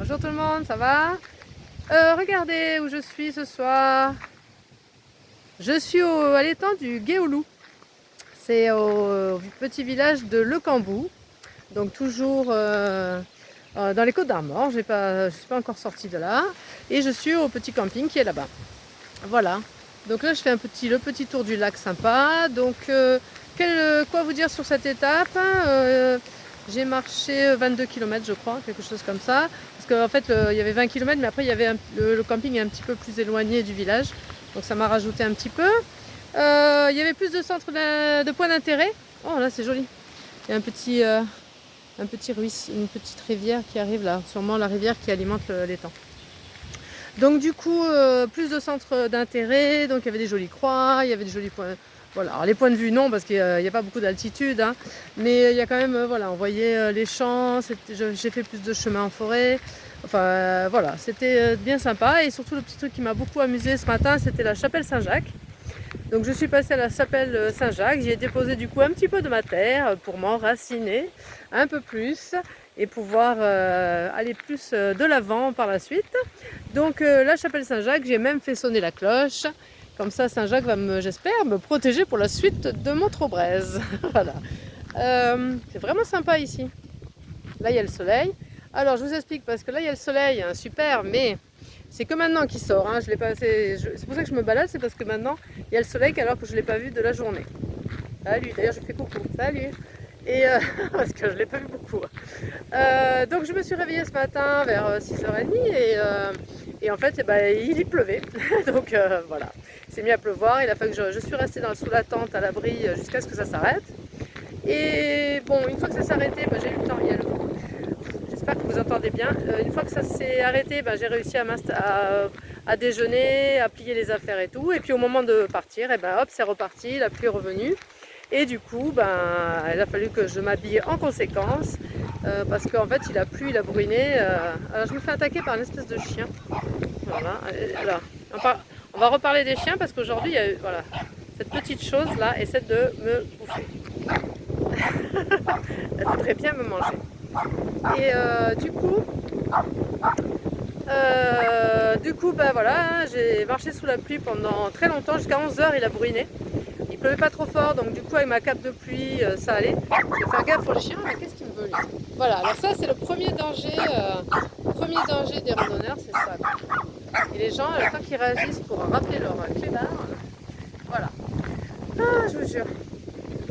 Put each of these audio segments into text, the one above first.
Bonjour tout le monde, ça va? Regardez où je suis ce soir. Je suis à l'étang du Guéoulou. C'est au petit village de Le Cambou. Donc toujours dans les Côtes-d'Armor. Je ne suis pas encore sortie de là. Et je suis au petit camping qui est là-bas. Voilà. Donc là je fais le petit tour du lac sympa. Donc quoi vous dire sur cette étape? J'ai marché 22 km je crois, quelque chose comme ça. Parce qu'en fait il y avait 20 km mais après il y avait le camping est un petit peu plus éloigné du village. Donc ça m'a rajouté un petit peu. Il y avait plus de centres de points d'intérêt. Oh là c'est joli. Il y a un petit ruisseau, une petite rivière qui arrive là. Sûrement la rivière qui alimente l'étang. Donc du coup, plus de centres d'intérêt, donc il y avait des jolies croix, il y avait des jolis points. Voilà, alors les points de vue non, parce qu'il n'y a pas beaucoup d'altitude, hein, mais il y a quand même, voilà, on voyait les champs, j'ai fait plus de chemin en forêt, enfin voilà, c'était bien sympa. Et surtout le petit truc qui m'a beaucoup amusé ce matin, c'était la chapelle Saint-Jacques. Donc je suis passée à la chapelle Saint-Jacques, j'y ai déposé du coup un petit peu de ma terre pour m'enraciner un peu plus et pouvoir aller plus de l'avant par la suite. Donc la chapelle Saint-Jacques, j'ai même fait sonner la cloche. Comme ça, Saint-Jacques va, j'espère, me protéger pour la suite de mon Montreux-Brèze. Voilà. C'est vraiment sympa ici. Là, il y a le soleil. Alors, je vous explique, parce que là, il y a le soleil, hein, super, mais c'est que maintenant qu'il sort. Hein. C'est pour ça que je me balade, c'est parce que maintenant, il y a le soleil alors que je ne l'ai pas vu de la journée. Salut, d'ailleurs, je fais coucou. Salut. Et parce que je ne l'ai pas vu beaucoup. Donc je me suis réveillée ce matin vers 6h30 et en fait il pleuvait. Donc voilà, il s'est mis à pleuvoir. Il a fallu que je suis restée sous la tente à l'abri jusqu'à ce que ça s'arrête. Et bon, une fois que ça s'est arrêté, j'ai eu le temps. J'espère que vous entendez bien. Une fois que ça s'est arrêté, j'ai réussi à déjeuner, à plier les affaires et tout. Et puis au moment de partir, hop, c'est reparti, la pluie est revenue. Et du coup, il a fallu que je m'habille en conséquence parce qu'en fait, il a plu, il a bruiné. Alors, je me fais attaquer par une espèce de chien. Voilà. Alors, on va reparler des chiens parce qu'aujourd'hui, il y a eu cette petite chose là essaie de me bouffer. Elle voudrait bien me manger. Et du coup, voilà, j'ai marché sous la pluie pendant très longtemps, jusqu'à 11h, il a bruiné. Il pleuvait pas trop fort, donc du coup avec ma cape de pluie, ça allait. Je vais faire gaffe pour le chien, mais qu'est-ce qu'il me veut lui? Voilà, alors ça c'est le premier danger des randonneurs, c'est ça. Et les gens, quand ils réagissent pour rappeler leur clébard, voilà. Ah, je vous jure.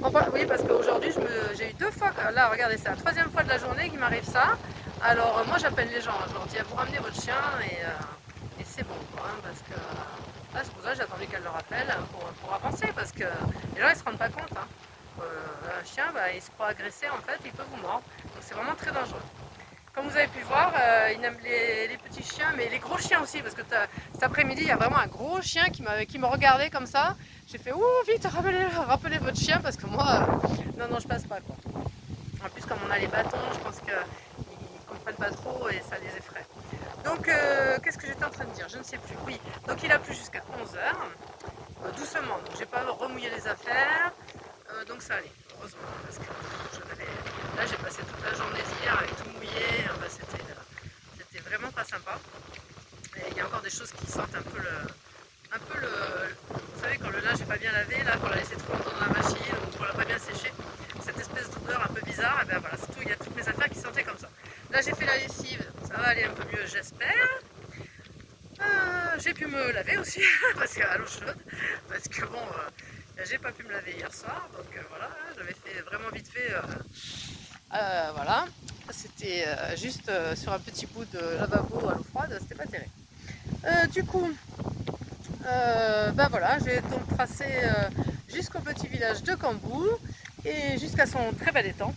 Enfin, oui, parce qu'aujourd'hui j'ai eu 2 fois, là regardez, c'est la 3e fois de la journée qu'il m'arrive ça. Alors moi j'appelle les gens, je leur dis vous ramenez votre chien et c'est bon quoi, hein, parce que là c'est pour ça que j'ai attendu qu'elle le rappelle pour avancer, parce que les gens ils se rendent pas compte. Hein. Un chien il se croit agressé, en fait il peut vous mordre, donc c'est vraiment très dangereux. Comme vous avez pu voir, il aime les petits chiens, mais les gros chiens aussi, parce que cet après-midi il y a vraiment un gros chien qui me regardait comme ça. J'ai fait ouh vite rappelez votre chien, parce que moi non je passe pas quoi. En plus comme on a les bâtons, je pense qu'ils comprennent pas trop et ça les effraie. Donc qu'est-ce que j'étais en train de dire? Je ne sais plus. Oui, donc il a plu jusqu'à 11h, doucement, donc j'ai pas remouillé les affaires, donc ça allait, heureusement, parce que là j'ai passé toute la journée hier avec tout mouillé, c'était vraiment pas sympa. Et il y a encore des choses qui sentent un peu le vous savez quand le linge n'est pas bien lavé, là, qu'on l'a laissé trop longtemps dans la machine ou qu'on l'a pas bien séché, cette espèce d'odeur un peu bizarre, et voilà, surtout il y a toutes mes affaires qui sentaient comme ça. Là j'ai fait la lessive, ça va aller un peu mieux j'espère. J'ai pu me laver aussi, parce qu'à l'eau chaude, parce que bon, j'ai pas pu me laver hier soir, donc voilà, j'avais fait vraiment vite fait, voilà, c'était juste sur un petit bout de lavabo à l'eau froide, c'était pas terrible. Du coup, voilà, j'ai donc tracé jusqu'au petit village de Cambou et jusqu'à son très bel étang.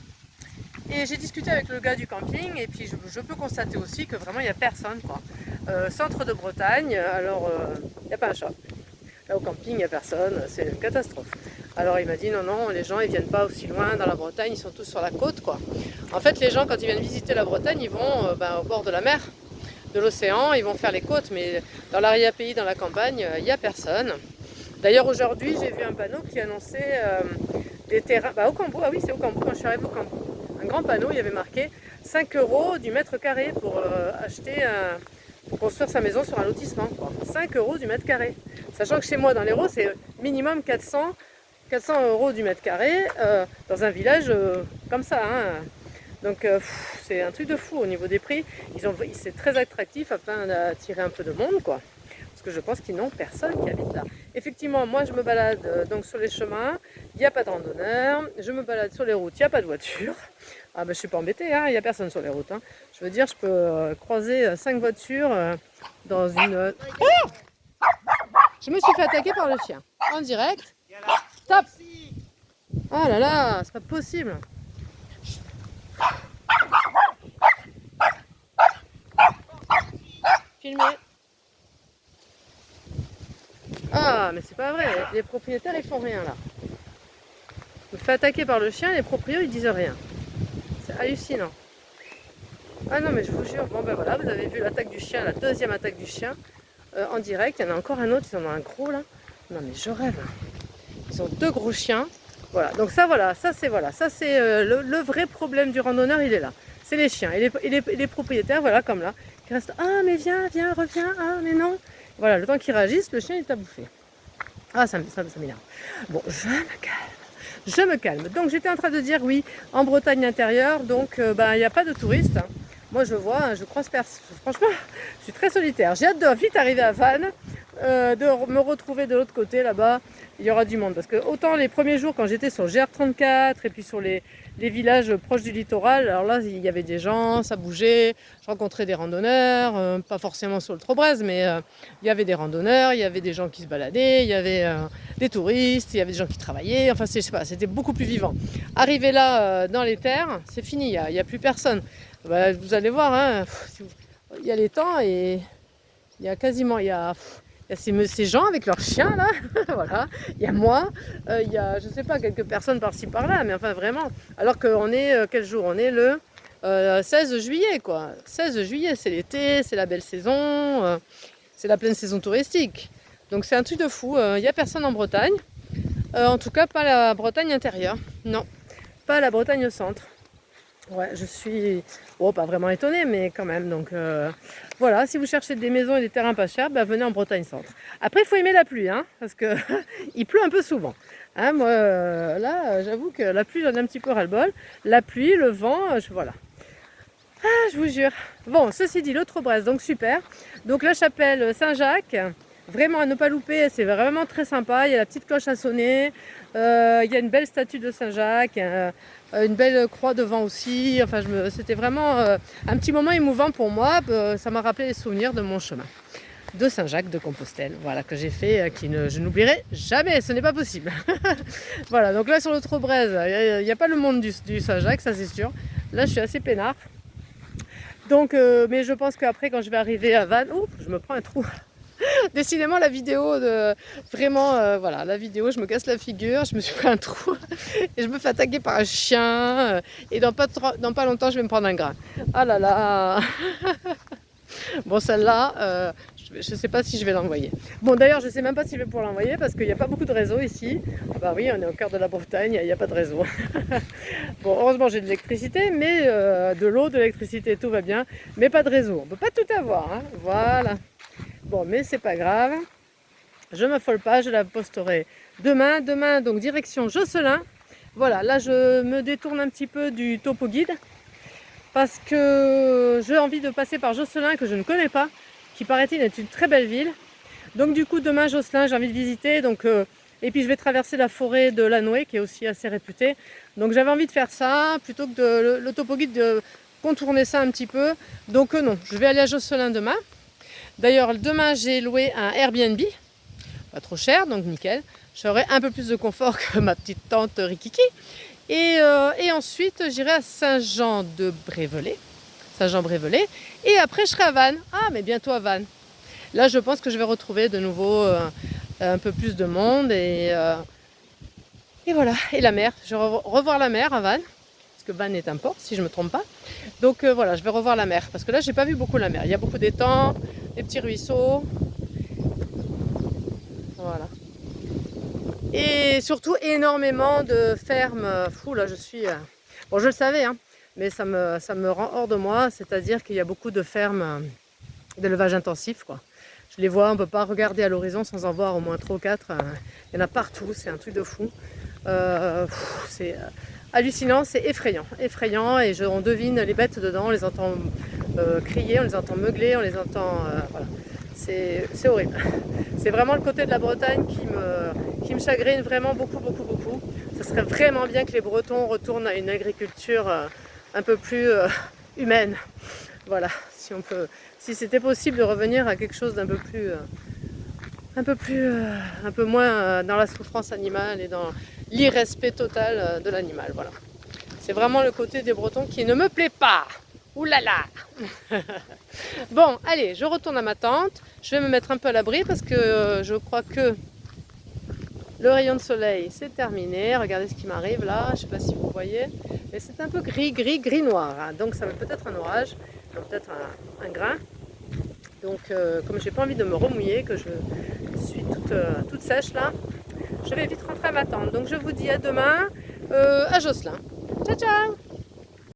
Et j'ai discuté avec le gars du camping et puis je peux constater aussi que vraiment il n'y a personne quoi. Centre de Bretagne, alors il n'y a pas un chat. Là au camping il n'y a personne, c'est une catastrophe. Alors il m'a dit non, les gens ils viennent pas aussi loin dans la Bretagne, ils sont tous sur la côte quoi. En fait les gens quand ils viennent visiter la Bretagne ils vont au bord de la mer, de l'océan, ils vont faire les côtes, mais dans l'arrière-pays, dans la campagne, il n'y a personne. D'ailleurs aujourd'hui j'ai vu un panneau qui annonçait des terrains, au Cambou, ah oui c'est au Cambou, quand je suis arrivée au Cambou. un grand panneau, il y avait marqué 5 € du mètre carré pour pour construire sa maison sur un lotissement, quoi. 5 € du mètre carré. Sachant que chez moi dans l'Hérault, c'est minimum 400 € du mètre carré dans un village comme ça, hein. Donc c'est un truc de fou au niveau des prix. C'est très attractif afin d'attirer un peu de monde, quoi. Parce que je pense qu'ils n'ont personne qui habite là. Effectivement, moi je me balade donc sur les chemins, il n'y a pas de randonneurs. Je me balade sur les routes, il n'y a pas de voiture. Ah ben je suis pas embêtée, hein, il n'y a personne sur les routes, hein. Je veux dire, je peux croiser 5 voitures dans une... Oh, je me suis fait attaquer par le chien, en direct. Stop. Oh là là, c'est pas possible. Filmer. Ah, mais c'est pas vrai, les propriétaires ils font rien là. Je me fais attaquer par le chien, les propriétaires ils disent rien. C'est hallucinant. Ah non, mais je vous jure, bon ben voilà, vous avez vu l'attaque du chien, la deuxième attaque du chien en direct. Il y en a encore un autre, ils en ont un gros là. Non, mais je rêve. Ils ont 2 gros chiens. Voilà, ça c'est le vrai problème du randonneur, il est là. C'est les chiens et les propriétaires, voilà, comme là, qui restent. Ah, mais viens, reviens, ah, mais non. Voilà, le temps qu'ils réagissent, le chien il t'a bouffé. Ah, ça m'énerve. Bon, je me calme. Donc j'étais en train de dire oui, en Bretagne intérieure, donc il n'y a pas de touristes. Moi je vois, hein, je croise personne. Franchement, je suis très solitaire. J'ai hâte de vite arriver à Vannes, de me retrouver de l'autre côté là-bas. Il y aura du monde. Parce que autant les premiers jours quand j'étais sur GR34 et puis sur les villages proches du littoral, alors là il y avait des gens, ça bougeait. Je rencontrais des randonneurs, pas forcément sur le Trobrez, mais il y avait des randonneurs, il y avait des gens qui se baladaient, il y avait des touristes, il y avait des gens qui travaillaient. Enfin, je sais pas, c'était beaucoup plus vivant. Arrivé là dans les terres, c'est fini, il n'y a plus personne. Bah, vous allez voir, hein, il y a les temps et il y a quasiment, il y a ces gens avec leurs chiens là, voilà. Il y a moi, il y a, je sais pas, quelques personnes par-ci par-là, mais enfin vraiment. Alors qu'on est, quel jour? On est le 16 juillet, quoi. 16 juillet, c'est l'été, c'est la belle saison, c'est la pleine saison touristique. Donc c'est un truc de fou. Il n'y a personne en Bretagne, en tout cas pas la Bretagne intérieure, non, pas la Bretagne centre. Ouais, je suis pas vraiment étonnée, mais quand même. Donc voilà, si vous cherchez des maisons et des terrains pas chers, venez en Bretagne centre. Après, il faut aimer la pluie, hein, parce que il pleut un peu souvent. Hein, moi, là, j'avoue que la pluie, j'en ai un petit peu ras-le-bol. La pluie, le vent, voilà. Ah, je vous jure. Bon, ceci dit, le Trobrez, donc super. Donc la chapelle Saint-Jacques, vraiment à ne pas louper, c'est vraiment très sympa. Il y a la petite cloche à sonner, il y a une belle statue de Saint-Jacques, une belle croix devant aussi. Enfin, c'était vraiment un petit moment émouvant pour moi. Ça m'a rappelé les souvenirs de mon chemin de Saint-Jacques de Compostelle, voilà, que j'ai fait, je n'oublierai jamais, ce n'est pas possible. Voilà, donc là sur le Trobrez, il n'y a pas le monde du Saint-Jacques, ça c'est sûr. Là, je suis assez peinard. Donc, mais je pense qu'après, quand je vais arriver à Vannes, je me prends un trou. Décidément, la vidéo, vraiment, voilà, la vidéo, je me casse la figure, je me suis pris un trou et je me fais attaquer par un chien. Et dans pas longtemps, je vais me prendre un grain. Ah là là. Bon, celle-là, je ne sais pas si je vais l'envoyer. Bon, d'ailleurs, je ne sais même pas si je vais pouvoir l'envoyer parce qu'il n'y a pas beaucoup de réseau ici. Ah bah oui, on est au cœur de la Bretagne, il n'y a pas de réseau. Bon, heureusement, j'ai de l'électricité, mais de l'eau, de l'électricité, tout va bien, mais pas de réseau. On ne peut pas tout avoir, hein. Voilà. Bon, mais c'est pas grave. Je ne m'affole pas, je la posterai demain. Demain, donc direction Josselin. Voilà, là, je me détourne un petit peu du topo guide parce que j'ai envie de passer par Josselin que je ne connais pas, qui paraît-il est une très belle ville. Donc du coup demain Josselin j'ai envie de visiter, donc, et puis je vais traverser la forêt de Lanouée qui est aussi assez réputée. Donc j'avais envie de faire ça, plutôt que le topo guide de contourner ça un petit peu. Donc non, je vais aller à Josselin demain. D'ailleurs demain j'ai loué un Airbnb, pas trop cher, donc nickel. J'aurai un peu plus de confort que ma petite tante Rikiki. Et ensuite, j'irai à Saint-Jean-de-Brévelay. Saint-Jean-Brévelay. Et après, je serai à Vannes. Ah, mais bientôt à Vannes. Là, je pense que je vais retrouver de nouveau un peu plus de monde. Et voilà. Et la mer. Je vais revoir la mer à Vannes. Parce que Vannes est un port, si je ne me trompe pas. Donc voilà, je vais revoir la mer. Parce que là, je n'ai pas vu beaucoup la mer. Il y a beaucoup d'étangs, des petits ruisseaux. Voilà. Et surtout énormément de fermes. Fou, là je suis... Bon, je le savais, hein, mais ça me rend hors de moi, c'est-à-dire qu'il y a beaucoup de fermes d'élevage intensif, quoi. Je les vois, on ne peut pas regarder à l'horizon sans en voir au moins 3 ou 4. Il y en a partout, c'est un truc de fou. C'est hallucinant, c'est effrayant. Effrayant, et on devine les bêtes dedans, on les entend crier, on les entend meugler, on les entend... voilà. C'est horrible. C'est vraiment le côté de la Bretagne qui me chagrine vraiment beaucoup, beaucoup, beaucoup. Ce serait vraiment bien que les Bretons retournent à une agriculture un peu plus humaine. Voilà, si c'était possible de revenir à quelque chose d'un peu plus, un peu moins dans la souffrance animale et dans l'irrespect total de l'animal. Voilà. C'est vraiment le côté des Bretons qui ne me plaît pas. Ouh là là. Bon, allez, je retourne à ma tente. Je vais me mettre un peu à l'abri parce que je crois que le rayon de soleil c'est terminé. Regardez ce qui m'arrive là. Je ne sais pas si vous voyez, mais c'est un peu gris noir. Hein. Donc ça va peut-être un orage, peut-être un grain. Donc comme j'ai pas envie de me remouiller, que je suis toute sèche là, je vais vite rentrer à ma tente. Donc je vous dis à demain à Josselin. Ciao ciao.